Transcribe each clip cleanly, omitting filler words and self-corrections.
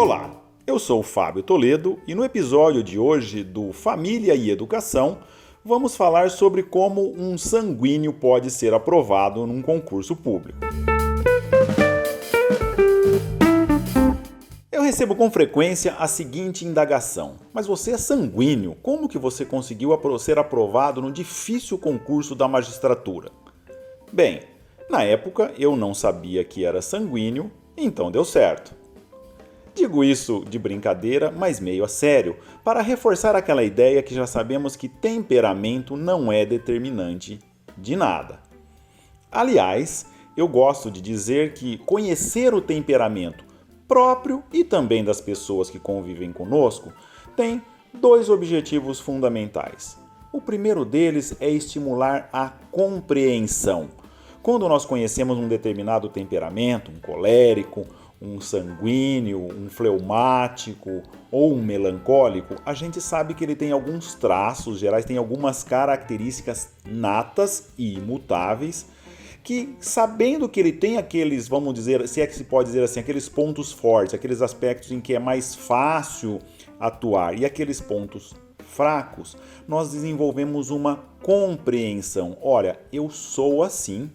Olá, eu sou o Fábio Toledo e no episódio de hoje do Família e Educação vamos falar sobre como um sanguíneo pode ser aprovado num concurso público. Eu recebo com frequência a seguinte indagação: mas você é sanguíneo, como que você conseguiu ser aprovado no difícil concurso da magistratura? Bem, na época eu não sabia que era sanguíneo, então deu certo. Digo isso de brincadeira, mas meio a sério, para reforçar aquela ideia que já sabemos que temperamento não é determinante de nada. Aliás, eu gosto de dizer que conhecer o temperamento próprio e também das pessoas que convivem conosco tem dois objetivos fundamentais. O primeiro deles é estimular a compreensão. Quando nós conhecemos um determinado temperamento, um colérico, um sanguíneo, um fleumático ou um melancólico, a gente sabe que ele tem alguns traços gerais, tem algumas características natas e imutáveis, que sabendo que ele tem aqueles, vamos dizer, se é que se pode dizer assim, aqueles pontos fortes, aqueles aspectos em que é mais fácil atuar e aqueles pontos fracos, nós desenvolvemos uma compreensão. Olha, eu sou assim,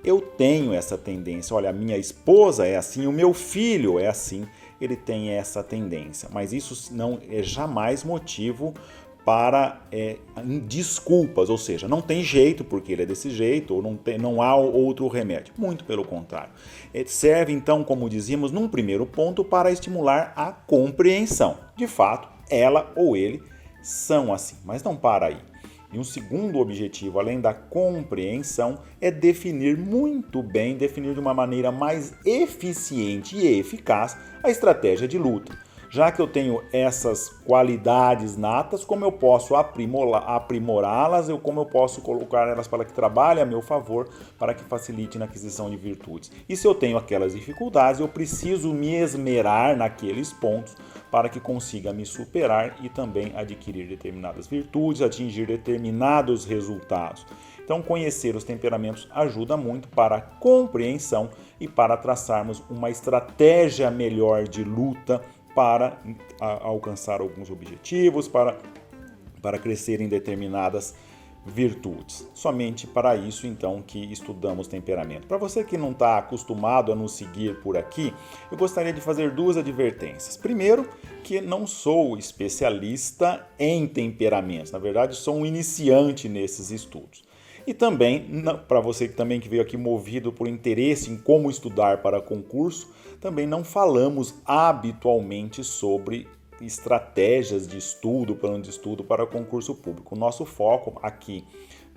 eu tenho essa tendência, olha, a minha esposa é assim, o meu filho é assim, ele tem essa tendência. Mas isso não é jamais motivo para desculpas, ou seja, não tem jeito porque ele é desse jeito, ou não há outro remédio. Muito pelo contrário. Serve então, como dizíamos, num primeiro ponto para estimular a compreensão. De fato, ela ou ele são assim, mas não para aí. E um segundo objetivo, além da compreensão, é definir muito bem, definir de uma maneira mais eficiente e eficaz a estratégia de luta. Já que eu tenho essas qualidades natas, como eu posso aprimorá-las, como eu posso colocar elas para que trabalhem a meu favor, para que facilite na aquisição de virtudes. E se eu tenho aquelas dificuldades, eu preciso me esmerar naqueles pontos para que consiga me superar e também adquirir determinadas virtudes, atingir determinados resultados. Então, conhecer os temperamentos ajuda muito para a compreensão e para traçarmos uma estratégia melhor de luta para alcançar alguns objetivos, para crescer em determinadas virtudes. Somente para isso, então, que estudamos temperamento. Para você que não está acostumado a nos seguir por aqui, eu gostaria de fazer duas advertências. Primeiro, que não sou especialista em temperamentos. Na verdade, sou um iniciante nesses estudos. E também, para você que veio aqui movido por interesse em como estudar para concurso, também não falamos habitualmente sobre estratégias de estudo, plano de estudo para concurso público. O nosso foco aqui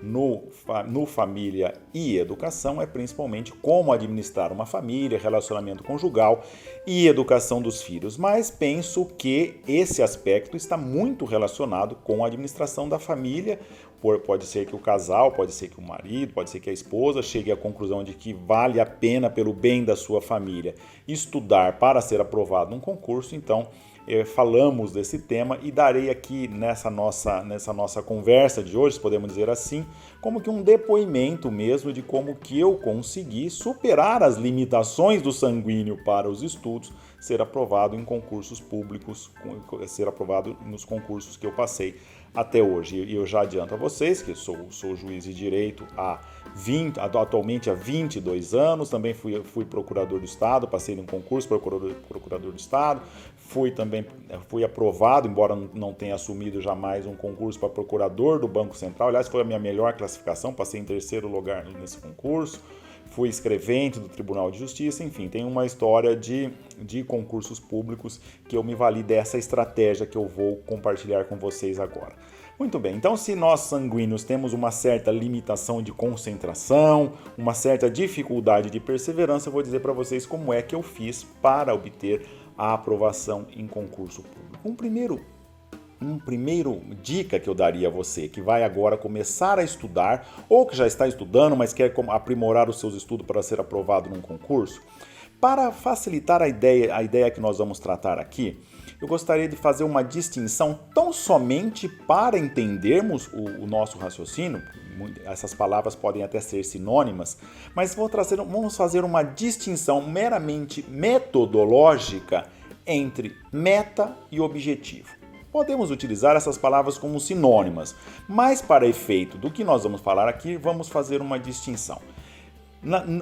no Família e Educação é principalmente como administrar uma família, relacionamento conjugal e educação dos filhos. Mas penso que esse aspecto está muito relacionado com a administração da família. Pode ser que o casal, pode ser que o marido, pode ser que a esposa chegue à conclusão de que vale a pena, pelo bem da sua família, estudar para ser aprovado num concurso. Então, falamos desse tema e darei aqui nessa nossa conversa de hoje, se podemos dizer assim, como que um depoimento mesmo de como que eu consegui superar as limitações do sanguíneo para os estudos, ser aprovado em concursos públicos, ser aprovado nos concursos que eu passei até hoje. E eu já adianto a vocês que sou juiz de direito atualmente há 22 anos, também fui procurador do Estado, passei num concurso procurador do Estado, fui aprovado, embora não tenha assumido jamais um concurso para procurador do Banco Central. Aliás, foi a minha melhor classificação, passei em terceiro lugar nesse concurso. Fui escrevente do Tribunal de Justiça, enfim, tem uma história de concursos públicos que eu me vali dessa estratégia que eu vou compartilhar com vocês agora. Muito bem, então se nós sanguíneos temos uma certa limitação de concentração, uma certa dificuldade de perseverança, eu vou dizer para vocês como é que eu fiz para obter a aprovação em concurso público. Um primeiro dica que eu daria a você que vai agora começar a estudar ou que já está estudando, mas quer aprimorar os seus estudos para ser aprovado num concurso, para facilitar a ideia que nós vamos tratar aqui, eu gostaria de fazer uma distinção tão somente para entendermos o nosso raciocínio. Essas palavras podem até ser sinônimas, mas vamos fazer uma distinção meramente metodológica entre meta e objetivo. Podemos utilizar essas palavras como sinônimas, mas para efeito do que nós vamos falar aqui, vamos fazer uma distinção.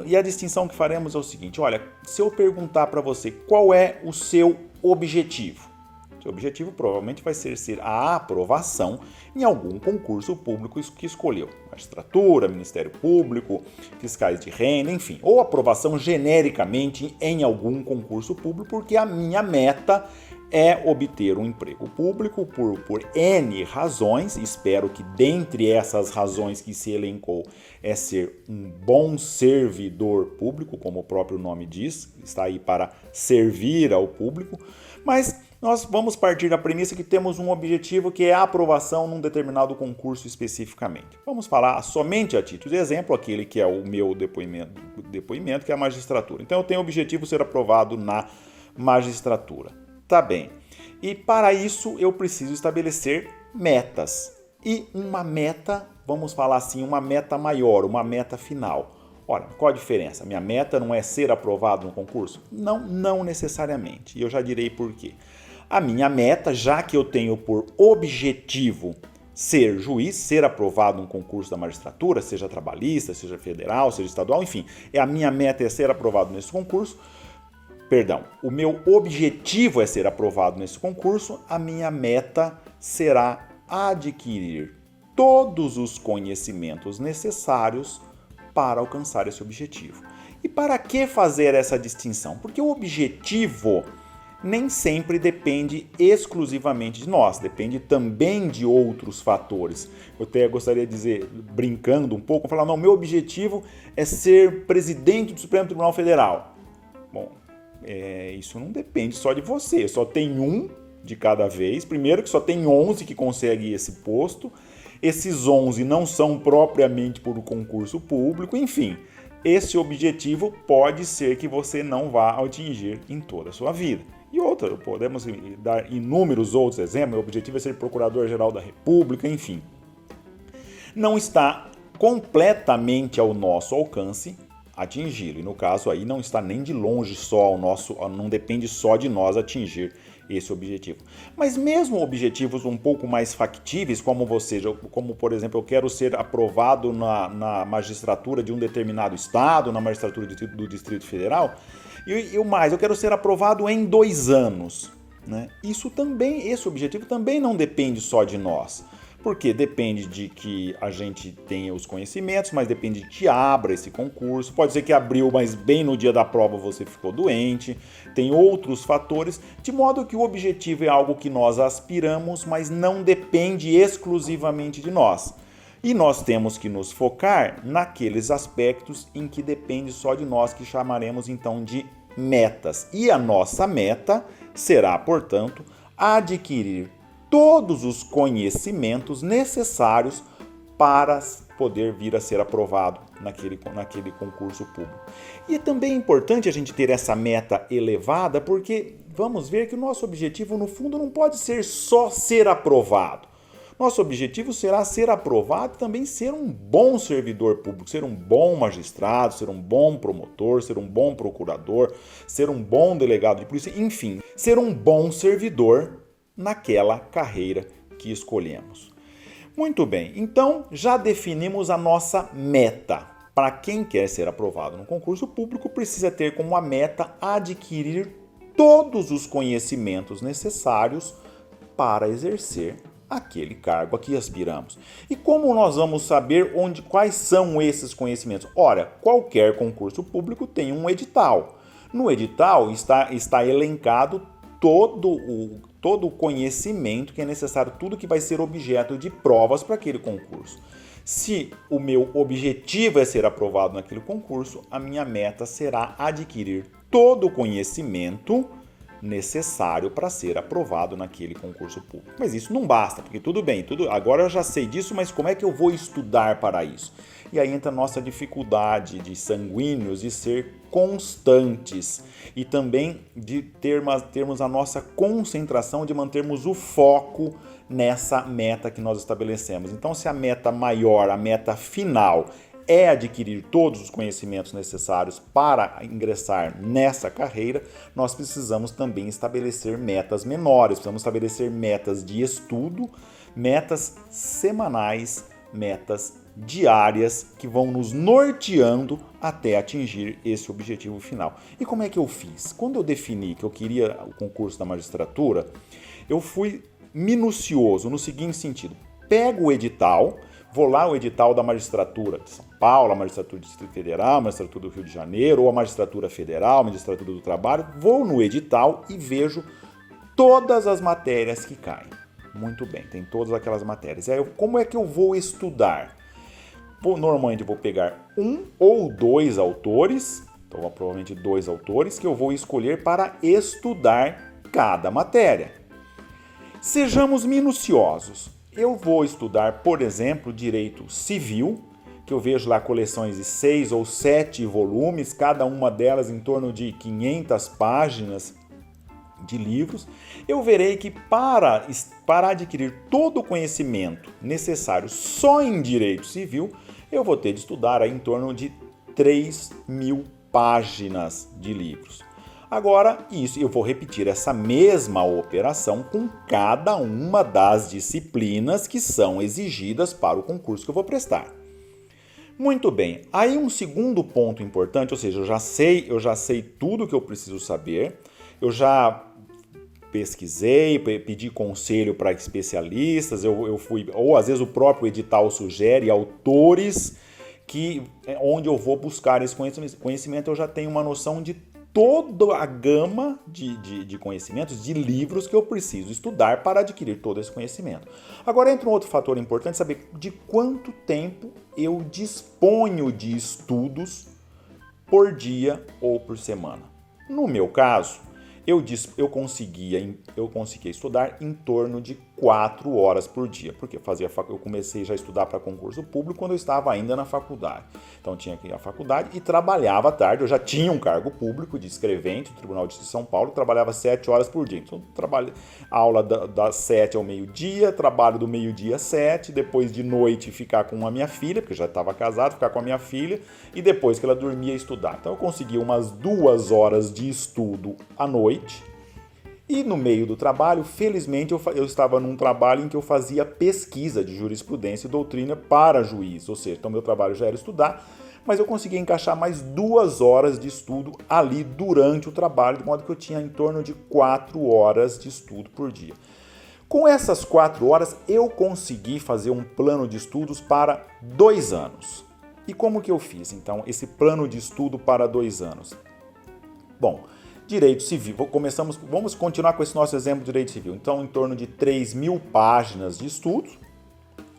E a distinção que faremos é o seguinte, olha, se eu perguntar para você qual é o seu objetivo, seu objetivo provavelmente vai ser a aprovação em algum concurso público que escolheu. Magistratura, Ministério Público, fiscais de renda, enfim. Ou aprovação genericamente em algum concurso público, porque a minha meta é obter um emprego público por N razões. Espero que dentre essas razões que se elencou é ser um bom servidor público, como o próprio nome diz, está aí para servir ao público, mas nós vamos partir da premissa que temos um objetivo que é a aprovação num determinado concurso especificamente. Vamos falar somente a título de exemplo, aquele que é o meu depoimento, que é a magistratura. Então eu tenho o objetivo de ser aprovado na magistratura. Tá bem. E para isso eu preciso estabelecer metas. E uma meta, vamos falar assim, uma meta maior, uma meta final. Olha, qual a diferença? Minha meta não é ser aprovado no concurso? Não necessariamente. E eu já direi por quê. A minha meta, já que eu tenho por objetivo ser juiz, ser aprovado num concurso da magistratura, seja trabalhista, seja federal, seja estadual, enfim, a minha meta é ser aprovado nesse concurso. Perdão, o meu objetivo é ser aprovado nesse concurso, a minha meta será adquirir todos os conhecimentos necessários para alcançar esse objetivo. E para que fazer essa distinção? Porque o objetivo nem sempre depende exclusivamente de nós, depende também de outros fatores. Eu até gostaria de dizer, brincando um pouco, falar, não, meu objetivo é ser presidente do Supremo Tribunal Federal. Bom, isso não depende só de você, só tem um de cada vez. Primeiro que só tem 11 que conseguem esse posto, esses 11 não são propriamente por concurso público, enfim. Esse objetivo pode ser que você não vá atingir em toda a sua vida. E outra, podemos dar inúmeros outros exemplos, meu objetivo é ser Procurador-Geral da República, enfim. Não está completamente ao nosso alcance atingi-lo. E no caso aí não está nem de longe só ao nosso, não depende só de nós atingir esse objetivo. Mas mesmo objetivos um pouco mais factíveis, como por exemplo, eu quero ser aprovado na magistratura de um determinado estado, na magistratura do Distrito Federal, e o mais, eu quero ser aprovado em 2 anos. Né? Esse objetivo também não depende só de nós. Porque depende de que a gente tenha os conhecimentos, mas depende de que abra esse concurso. Pode ser que abriu, mas bem no dia da prova você ficou doente. Tem outros fatores, de modo que o objetivo é algo que nós aspiramos, mas não depende exclusivamente de nós. E nós temos que nos focar naqueles aspectos em que depende só de nós, que chamaremos então de metas. E a nossa meta será, portanto, adquirir todos os conhecimentos necessários para poder vir a ser aprovado naquele concurso público. E também é importante a gente ter essa meta elevada, porque vamos ver que o nosso objetivo, no fundo, não pode ser só ser aprovado. Nosso objetivo será ser aprovado e também ser um bom servidor público, ser um bom magistrado, ser um bom promotor, ser um bom procurador, ser um bom delegado de polícia, enfim, ser um bom servidor naquela carreira que escolhemos. Muito bem, então já definimos a nossa meta. Para quem quer ser aprovado no concurso público, precisa ter como a meta adquirir todos os conhecimentos necessários para exercer aquele cargo a que aspiramos. E como nós vamos saber quais são esses conhecimentos? Ora, qualquer concurso público tem um edital. No edital está elencado todo o conhecimento que é necessário, tudo que vai ser objeto de provas para aquele concurso. Se o meu objetivo é ser aprovado naquele concurso, a minha meta será adquirir todo o conhecimento necessário para ser aprovado naquele concurso público. Mas isso não basta, porque tudo bem, agora eu já sei disso, mas como é que eu vou estudar para isso? E aí entra a nossa dificuldade de sanguíneos de ser constantes e também de termos a nossa concentração, de mantermos o foco nessa meta que nós estabelecemos. Então, se a meta maior, a meta final, é adquirir todos os conhecimentos necessários para ingressar nessa carreira, nós precisamos também estabelecer metas menores, precisamos estabelecer metas de estudo, metas semanais, metas diárias que vão nos norteando até atingir esse objetivo final. E como é que eu fiz? Quando eu defini que eu queria o concurso da magistratura, eu fui minucioso no seguinte sentido: pego o edital, vou lá o edital da magistratura de São Paulo, a magistratura do Distrito Federal, a magistratura do Rio de Janeiro, ou a magistratura federal, a magistratura do trabalho, vou no edital e vejo todas as matérias que caem. Muito bem, tem todas aquelas matérias. E aí, como é que eu vou estudar? Normalmente eu vou pegar um ou dois autores, então provavelmente dois autores, que eu vou escolher para estudar cada matéria. Sejamos minuciosos. Eu vou estudar, por exemplo, direito civil, que eu vejo lá coleções de 6 ou 7 volumes, cada uma delas em torno de 500 páginas de livros. Eu verei que para adquirir todo o conhecimento necessário só em direito civil, eu vou ter de estudar aí em torno de 3.000 páginas de livros. Agora, isso, eu vou repetir essa mesma operação com cada uma das disciplinas que são exigidas para o concurso que eu vou prestar. Muito bem, aí um segundo ponto importante, ou seja, eu já sei tudo que eu preciso saber, eu já pesquisei, pedi conselho para especialistas, eu fui, ou às vezes o próprio edital sugere autores onde eu vou buscar esse conhecimento, eu já tenho uma noção de toda a gama de conhecimentos, de livros que eu preciso estudar para adquirir todo esse conhecimento. Agora entra um outro fator importante, saber de quanto tempo eu disponho de estudos por dia ou por semana. No meu caso, eu conseguia estudar em torno de 4 horas por dia, porque eu comecei já a estudar para concurso público quando eu estava ainda na faculdade. Então tinha que ir à faculdade e trabalhava à tarde. Eu já tinha um cargo público de escrevente do Tribunal de Justiça de São Paulo, trabalhava 7 horas por dia. Então aula das 7 ao meio-dia, trabalho do meio-dia às 7, depois de noite ficar com a minha filha, porque eu já estava casado, ficar com a minha filha, e depois que ela dormia estudar. Então eu conseguia umas 2 horas de estudo à noite. E no meio do trabalho, felizmente, eu estava num trabalho em que eu fazia pesquisa de jurisprudência e doutrina para juiz. Ou seja, então meu trabalho já era estudar, mas eu conseguia encaixar mais 2 horas de estudo ali durante o trabalho, de modo que eu tinha em torno de 4 horas de estudo por dia. Com essas 4 horas, eu consegui fazer um plano de estudos para 2 anos. E como que eu fiz, então, esse plano de estudo para 2 anos? Bom, direito civil, vamos continuar com esse nosso exemplo de direito civil. Então, em torno de 3.000 páginas de estudo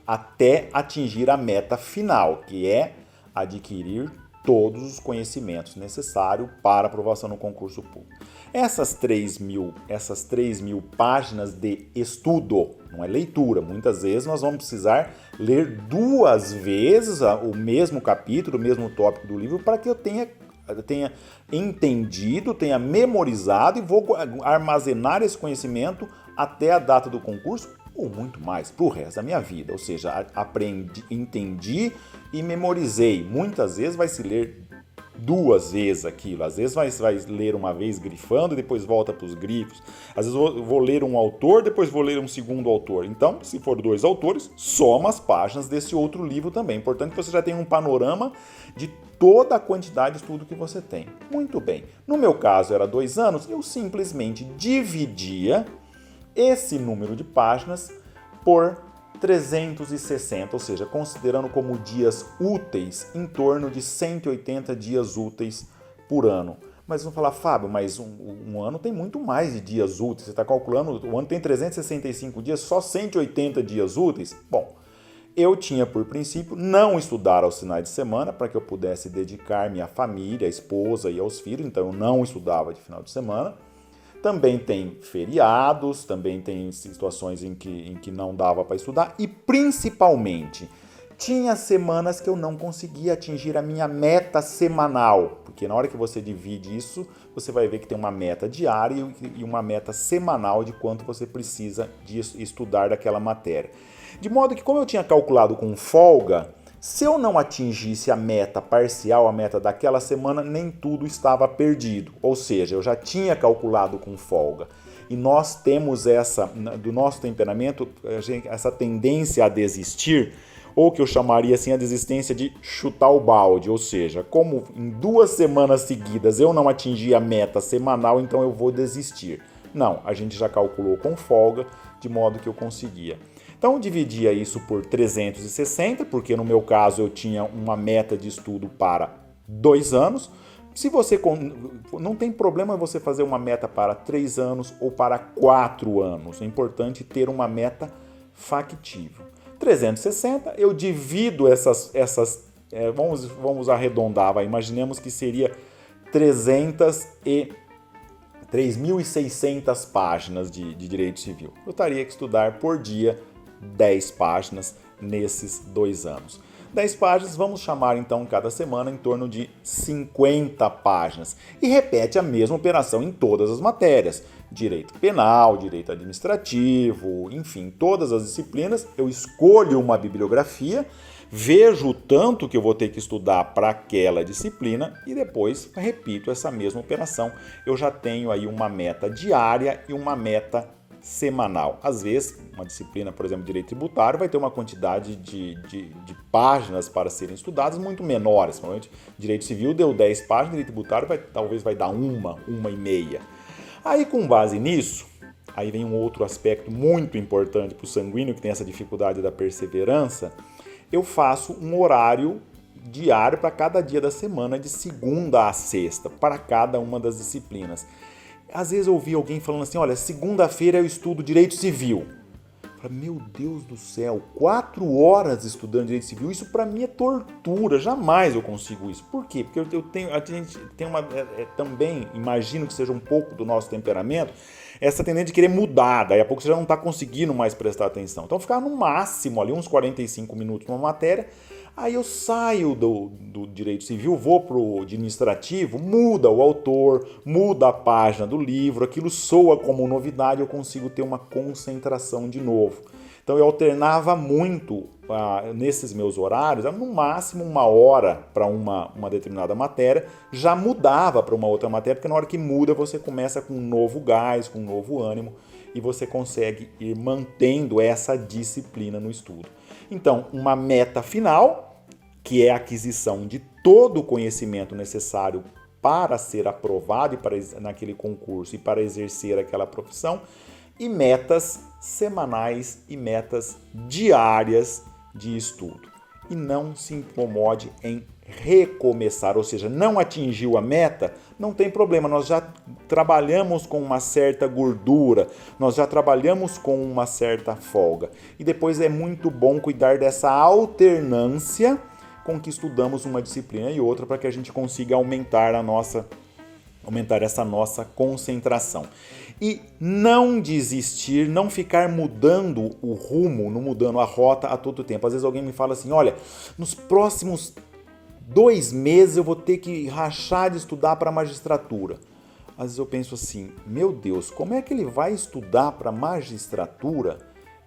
até atingir a meta final, que é adquirir todos os conhecimentos necessários para aprovação no concurso público. Essas 3.000 páginas de estudo, não é leitura, muitas vezes nós vamos precisar ler 2 vezes o mesmo capítulo, o mesmo tópico do livro, para que eu tenha entendido, tenha memorizado e vou armazenar esse conhecimento até a data do concurso ou muito mais, para o resto da minha vida. Ou seja, aprendi, entendi e memorizei. Muitas vezes vai se ler 2 vezes aquilo, às vezes vai ler uma vez grifando e depois volta para os grifos. Às vezes vou ler um autor, depois vou ler um segundo autor. Então, se for 2 autores, soma as páginas desse outro livro também. Importante que você já tenha um panorama de toda a quantidade de estudo que você tem. Muito bem. No meu caso, era 2 anos, eu simplesmente dividia esse número de páginas por 360, ou seja, considerando como dias úteis, em torno de 180 dias úteis por ano. Mas vão falar, Fábio, mas um ano tem muito mais de dias úteis. Você está calculando, o ano tem 365 dias, só 180 dias úteis? Bom, eu tinha por princípio não estudar aos finais de semana para que eu pudesse dedicar-me à família, à esposa e aos filhos, então eu não estudava de final de semana. Também tem feriados, também tem situações em que não dava para estudar e, principalmente, tinha semanas que eu não conseguia atingir a minha meta semanal, porque na hora que você divide isso, você vai ver que tem uma meta diária e uma meta semanal de quanto você precisa de estudar daquela matéria. De modo que, como eu tinha calculado com folga, Se eu não atingisse a meta parcial, a meta daquela semana, nem tudo estava perdido. Ou seja, eu já tinha calculado com folga. E nós temos do nosso temperamento, essa tendência a desistir, ou que eu chamaria assim a desistência de chutar o balde. Ou seja, como em 2 semanas seguidas eu não atingi a meta semanal, então eu vou desistir. Não, a gente já calculou com folga, de modo que eu conseguia. Então eu dividia isso por 360, porque no meu caso eu tinha uma meta de estudo para 2 anos. Se você não tem problema você fazer uma meta para 3 anos ou para 4 anos. É importante ter uma meta factível. 360, eu divido vamos arredondar, imaginemos que seria 3.600 páginas de direito civil. Eu teria que estudar por dia 10 páginas nesses 2 anos. 10 páginas, vamos chamar então cada semana em torno de 50 páginas. E repete a mesma operação em todas as matérias. Direito penal, direito administrativo, enfim, todas as disciplinas. Eu escolho uma bibliografia, vejo o tanto que eu vou ter que estudar para aquela disciplina e depois repito essa mesma operação. Eu já tenho aí uma meta diária e uma meta semanal. Às vezes, uma disciplina, por exemplo, direito tributário, vai ter uma quantidade de páginas para serem estudadas muito menores. Provavelmente, direito civil deu 10 páginas, direito tributário talvez vai dar uma e meia. Aí, com base nisso, aí vem um outro aspecto muito importante para o sanguíneo, que tem essa dificuldade da perseverança. Eu faço um horário diário para cada dia da semana, de segunda a sexta, para cada uma das disciplinas. Às vezes eu ouvi alguém falando assim, olha, segunda-feira eu estudo direito civil. Eu falei, meu Deus do céu, 4 horas estudando direito civil, isso para mim é tortura, jamais eu consigo isso. Por quê? Porque a gente tem também, imagino que seja um pouco do nosso temperamento, essa tendência de querer mudar, daí a pouco você já não está conseguindo mais prestar atenção. Então ficar no máximo ali uns 45 minutos numa matéria, aí eu saio do direito civil, vou para o administrativo, muda o autor, muda a página do livro, aquilo soa como novidade, eu consigo ter uma concentração de novo. Então eu alternava muito nesses meus horários, no máximo 1 hora para uma determinada matéria, já mudava para uma outra matéria, porque na hora que muda você começa com um novo gás, com um novo ânimo e você consegue ir mantendo essa disciplina no estudo. Então, uma meta final, que é a aquisição de todo o conhecimento necessário para ser aprovado naquele concurso e para exercer aquela profissão, e metas semanais e metas diárias de estudo. E não se incomode em recomeçar, ou seja, não atingiu a meta, não tem problema, nós já trabalhamos com uma certa gordura, nós já trabalhamos com uma certa folga. E depois é muito bom cuidar dessa alternância com que estudamos uma disciplina e outra para que a gente consiga aumentar essa nossa concentração. E não desistir, não ficar mudando o rumo, não mudando a rota a todo tempo. Às vezes alguém me fala assim, olha, nos próximos 2 meses eu vou ter que rachar de estudar para a magistratura. Às vezes eu penso assim, meu Deus, como é que ele vai estudar para a magistratura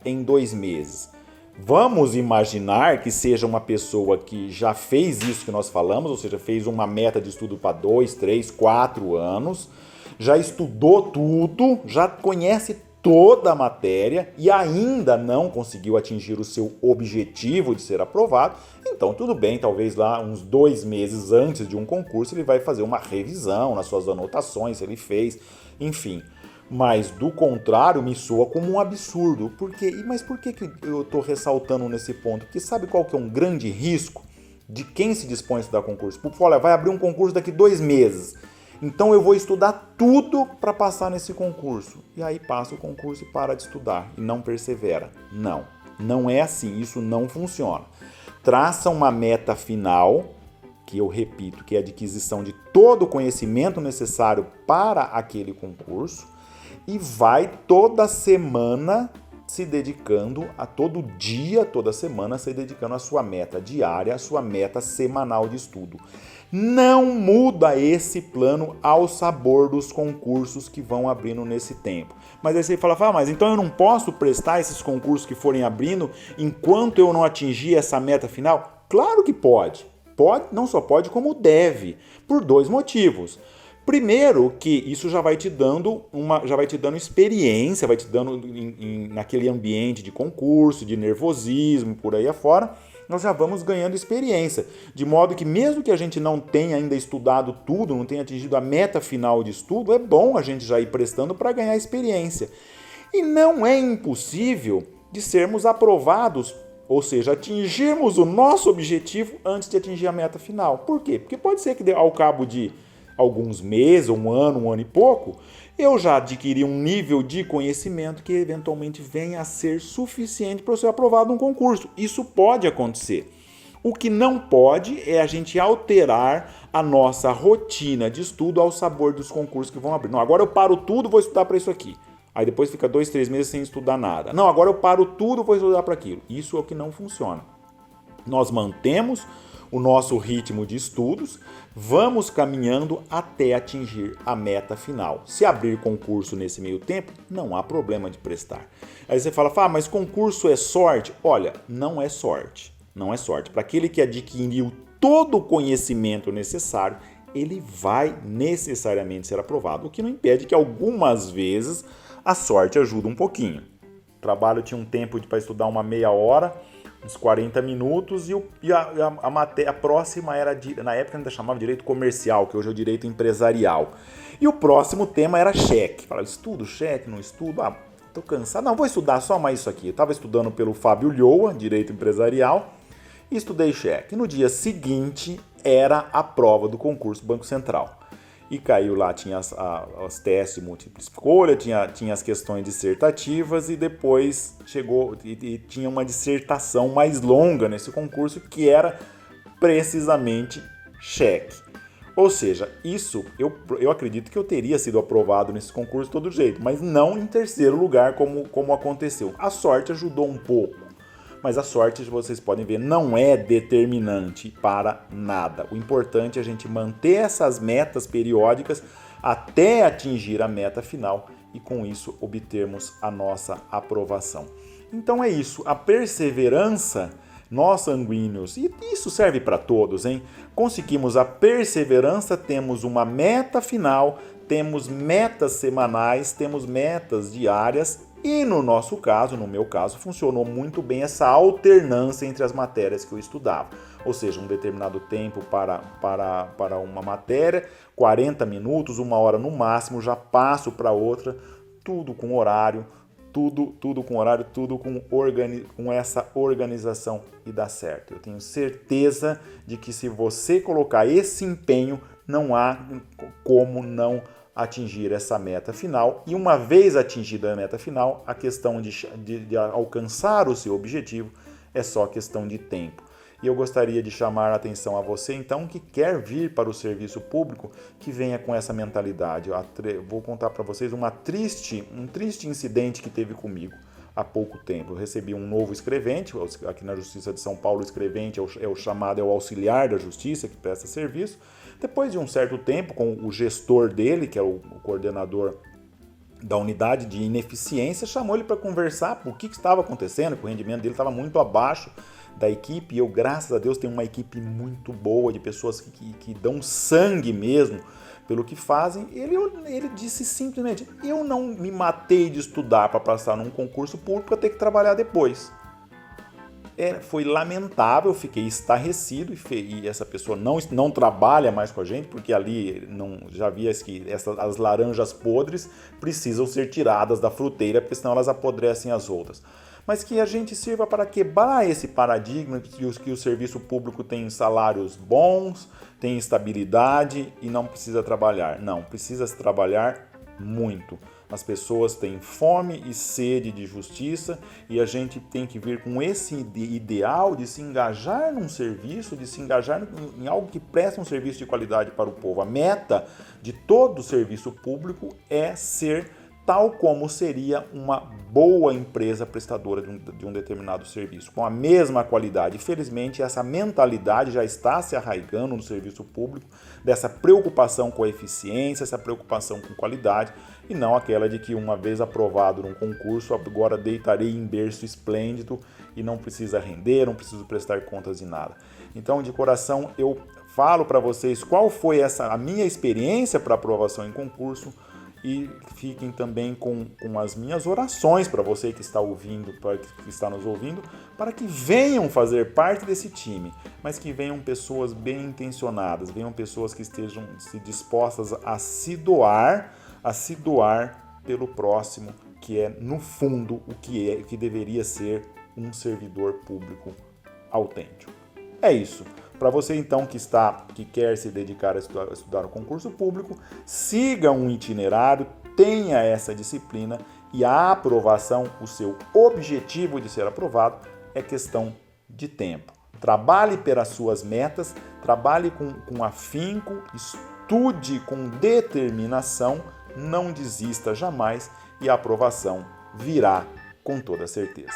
em 2 meses? Vamos imaginar que seja uma pessoa que já fez isso que nós falamos, ou seja, fez uma meta de estudo para 2, 3, 4 anos, já estudou tudo, já conhece toda a matéria e ainda não conseguiu atingir o seu objetivo de ser aprovado, então tudo bem, talvez lá uns 2 meses antes de um concurso ele vai fazer uma revisão nas suas anotações, se ele fez, enfim. Mas, do contrário, me soa como um absurdo. Mas por que eu estou ressaltando nesse ponto? Porque sabe qual que é um grande risco de quem se dispõe a estudar concurso? Porque, olha, vai abrir um concurso daqui 2 meses. Então eu vou estudar tudo para passar nesse concurso. E aí passa o concurso e para de estudar e não persevera. Não, não é assim, isso não funciona. Traça uma meta final, que eu repito, que é a adquisição de todo o conhecimento necessário para aquele concurso, e vai toda semana se dedicando, todo dia, toda semana, se dedicando à sua meta diária, à sua meta semanal de estudo. Não muda esse plano ao sabor dos concursos que vão abrindo nesse tempo. Mas aí você fala, mas então eu não posso prestar esses concursos que forem abrindo enquanto eu não atingir essa meta final? Claro que pode. Pode, não só pode, como deve, por dois motivos. Primeiro, que isso já vai te dando experiência, vai te dando naquele ambiente de concurso, de nervosismo, por aí afora, nós já vamos ganhando experiência. De modo que mesmo que a gente não tenha ainda estudado tudo, não tenha atingido a meta final de estudo, é bom a gente já ir prestando para ganhar experiência. E não é impossível de sermos aprovados, ou seja, atingirmos o nosso objetivo antes de atingir a meta final. Por quê? Porque pode ser que ao cabo de alguns meses, um ano e pouco, eu já adquiri um nível de conhecimento que eventualmente venha a ser suficiente para eu ser aprovado num concurso. Isso pode acontecer. O que não pode é a gente alterar a nossa rotina de estudo ao sabor dos concursos que vão abrir. Não, agora eu paro tudo, vou estudar para isso aqui. Aí depois fica 2, 3 meses sem estudar nada. Não, agora eu paro tudo, vou estudar para aquilo. Isso é o que não funciona. Nós mantemos o nosso ritmo de estudos, vamos caminhando até atingir a meta final. Se abrir concurso nesse meio tempo, não há problema de prestar. Aí você fala, mas concurso é sorte? Olha, não é sorte. Não é sorte. Para aquele que adquiriu todo o conhecimento necessário, ele vai necessariamente ser aprovado. O que não impede que algumas vezes a sorte ajuda um pouquinho. O trabalho tinha um tempo para estudar uma meia hora, uns 40 minutos, e a próxima era, na época ainda chamava direito comercial, que hoje é o direito empresarial. E o próximo tema era cheque. Falava, estudo cheque, não estudo? Tô cansado. Não, vou estudar só mais isso aqui. Eu estava estudando pelo Fábio Lhoa, direito empresarial, e estudei cheque. No dia seguinte era a prova do concurso Banco Central. E caiu lá, tinha os testes de múltipla escolha, tinha as questões dissertativas e depois chegou e tinha uma dissertação mais longa nesse concurso que era precisamente cheque. Ou seja, isso eu acredito que eu teria sido aprovado nesse concurso de todo jeito, mas não em terceiro lugar como aconteceu. A sorte ajudou um pouco. Mas a sorte, vocês podem ver, não é determinante para nada. O importante é a gente manter essas metas periódicas até atingir a meta final e com isso obtermos a nossa aprovação. Então é isso, a perseverança, nós sanguíneos, e isso serve para todos, hein? Conseguimos a perseverança, temos uma meta final, temos metas semanais, temos metas diárias. E no nosso caso, no meu caso, funcionou muito bem essa alternância entre as matérias que eu estudava. Ou seja, um determinado tempo para uma matéria, 40 minutos, 1 hora no máximo, já passo para outra, tudo com horário, tudo com horário, tudo com essa organização e dá certo. Eu tenho certeza de que se você colocar esse empenho, não há como não atingir essa meta final, e uma vez atingida a meta final, a questão de alcançar o seu objetivo é só questão de tempo. E eu gostaria de chamar a atenção a você, então, que quer vir para o serviço público, que venha com essa mentalidade. Eu vou contar para vocês um triste incidente que teve comigo há pouco tempo. Eu recebi um novo escrevente, aqui na Justiça de São Paulo, o escrevente é o auxiliar da Justiça que presta serviço. Depois de um certo tempo, com o gestor dele, que é o coordenador da unidade de ineficiência, chamou ele para conversar por que estava acontecendo, que o rendimento dele estava muito abaixo da equipe. E eu, graças a Deus, tenho uma equipe muito boa, de pessoas que dão sangue mesmo pelo que fazem. Ele disse simplesmente, eu não me matei de estudar para passar num concurso público para ter que trabalhar depois. Foi lamentável, fiquei estarrecido e essa pessoa não trabalha mais com a gente, porque ali já via que as laranjas podres precisam ser tiradas da fruteira, porque senão elas apodrecem as outras. Mas que a gente sirva para quebrar esse paradigma que o serviço público tem salários bons, tem estabilidade e não precisa trabalhar. Não, precisa se trabalhar muito. As pessoas têm fome e sede de justiça e a gente tem que vir com esse ideal de se engajar num serviço, de se engajar em algo que presta um serviço de qualidade para o povo. A meta de todo o serviço público é ser tal como seria uma boa empresa prestadora de um determinado serviço, com a mesma qualidade. Infelizmente, essa mentalidade já está se arraigando no serviço público, dessa preocupação com a eficiência, essa preocupação com qualidade, e não aquela de que uma vez aprovado num concurso, agora deitarei em berço esplêndido e não precisa render, não preciso prestar contas de nada. Então, de coração, eu falo para vocês qual foi a minha experiência para aprovação em concurso, e fiquem também com as minhas orações para você que está ouvindo, que está nos ouvindo, para que venham fazer parte desse time, mas que venham pessoas bem intencionadas, venham pessoas que estejam dispostas a se doar pelo próximo, que é no fundo o que deveria ser um servidor público autêntico. É isso. Para você então que quer se dedicar a estudar o concurso público, siga um itinerário, tenha essa disciplina, e a aprovação, o seu objetivo de ser aprovado, é questão de tempo. Trabalhe pelas suas metas, trabalhe com afinco, estude com determinação, não desista jamais, e a aprovação virá com toda certeza.